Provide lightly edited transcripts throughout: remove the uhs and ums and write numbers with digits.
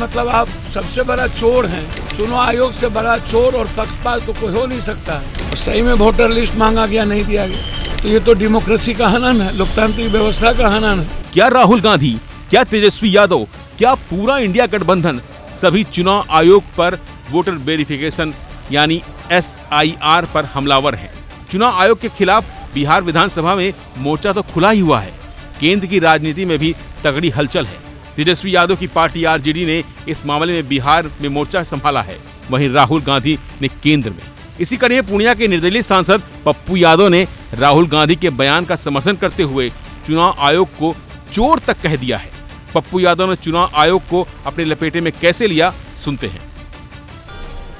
मतलब आप सबसे बड़ा चोर हैं। चुनाव आयोग से बड़ा चोर और पक्षपात तो कोई हो नहीं सकता। और सही में वोटर लिस्ट मांगा गया, नहीं दिया गया, तो ये तो डेमोक्रेसी का हनन है, लोकतांत्रिक व्यवस्था का हनन है। क्या राहुल गांधी, क्या तेजस्वी यादव, क्या पूरा इंडिया गठबंधन सभी चुनाव आयोग पर वोटर वेरिफिकेशन यानी SIR पर हमलावर हैं? चुनाव आयोग के खिलाफ बिहार विधानसभा में मोर्चा तो खुला ही हुआ है। केंद्र की राजनीति में भी तगड़ी हलचल है। तेजस्वी यादव की पार्टी RJD ने इस मामले में बिहार में मोर्चा संभाला है, वहीं राहुल गांधी ने केंद्र में। इसी कड़ी में पूर्णिया के निर्दलीय सांसद पप्पू यादव ने राहुल गांधी के बयान का समर्थन करते हुए चुनाव आयोग को चोर तक कह दिया है। पप्पू यादव ने चुनाव आयोग को अपने लपेटे में कैसे लिया, सुनते हैं।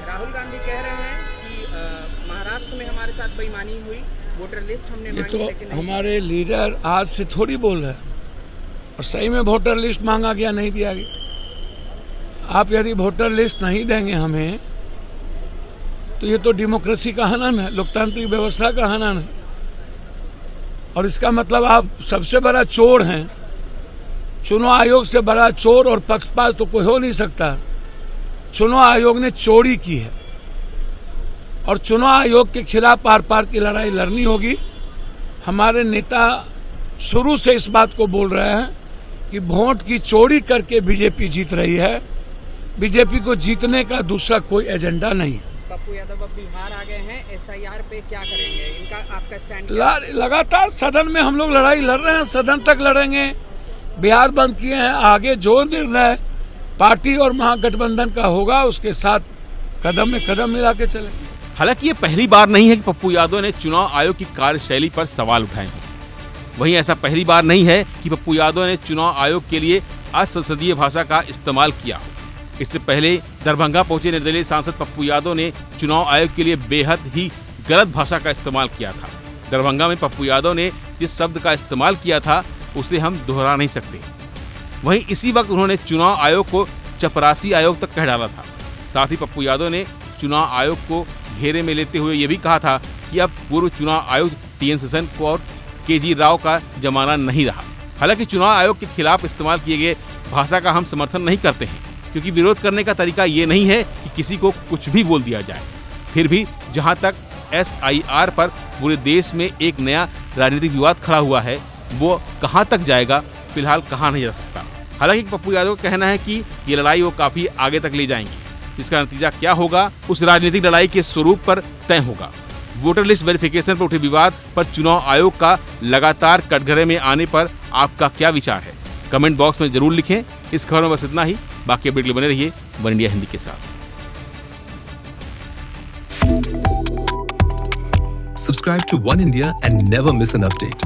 राहुल गांधी कह रहे हैं कि महाराष्ट्र में हमारे साथ बेईमानी हुई, वोटर लिस्ट हमने ये मांगी, तो लेकिन नहीं। हमारे लीडर आज से थोड़ी बोल रहे हैं। और सही में वोटर लिस्ट मांगा गया, नहीं दिया गया। आप यदि वोटर लिस्ट नहीं देंगे हमें, तो ये तो डेमोक्रेसी का हनन है, लोकतांत्रिक व्यवस्था का हनन है। और इसका मतलब आप सबसे बड़ा चोर हैं। चुनाव आयोग से बड़ा चोर और पक्षपात तो कोई हो नहीं सकता। चुनाव आयोग ने चोरी की है और चुनाव आयोग के खिलाफ आर पार की लड़ाई लड़नी होगी। हमारे नेता शुरू से इस बात को बोल रहे हैं कि वोट की चोरी करके बीजेपी जीत रही है। बीजेपी को जीतने का दूसरा कोई एजेंडा नहीं है। पप्पू यादव अब बिहार आ गए हैं, SIR पे क्या करेंगे? इनका आपका स्टैंड? लगातार सदन में हम लोग लड़ाई लड़ रहे हैं, सदन तक लड़ेंगे। बिहार बंद किए हैं, आगे जो निर्णय पार्टी और महागठबंधन का होगा उसके साथ कदम में कदम मिला के चलेंगे। हालांकि ये पहली बार नहीं है कि पप्पू यादव ने चुनाव आयोग की कार्यशैली पर सवाल उठाए हैं। वहीं ऐसा पहली बार नहीं है कि पप्पू यादव ने चुनाव आयोग के लिए असंसदीय भाषा का इस्तेमाल किया हो। इससे पहले दरभंगा पहुंचे निर्दलीय सांसद पप्पू यादव ने चुनाव आयोग के लिए बेहद ही गलत भाषा का इस्तेमाल किया था। दरभंगा में पप्पू यादव ने जिस शब्द का इस्तेमाल किया था उसे हम दोहरा नहीं सकते। वहीं इसी वक्त उन्होंने चुनाव आयोग को चपरासी आयोग तक कह डाला था। साथ ही पप्पू यादव ने चुनाव आयोग को घेरे में लेते हुए ये भी कहा था कि अब पूर्व चुनाव आयुक्त TN सेशन को और KG राव का जमाना नहीं रहा। हालांकि चुनाव आयोग के खिलाफ इस्तेमाल किए गए भाषा का हम समर्थन नहीं करते हैं, क्योंकि विरोध करने का तरीका ये नहीं है कि किसी को कुछ भी बोल दिया जाए। फिर भी जहां तक SIR पर पूरे देश में एक नया राजनीतिक विवाद खड़ा हुआ है, वो कहां तक जाएगा फिलहाल कहा नहीं जा सकता। हालांकि पप्पू यादव का कहना है कि ये लड़ाई वो काफी आगे तक ले जाएंगे। इसका नतीजा क्या होगा उस राजनीतिक लड़ाई के स्वरूप पर तय होगा। वोटर लिस्ट वेरिफिकेशन पर उठे विवाद पर चुनाव आयोग का लगातार कटघरे में आने पर आपका क्या विचार है, कमेंट बॉक्स में जरूर लिखें। इस खबर में बस इतना ही। बाकी अपडेट के लिए बने रहिए वन इंडिया हिंदी के साथ। Subscribe to One India and never miss an update.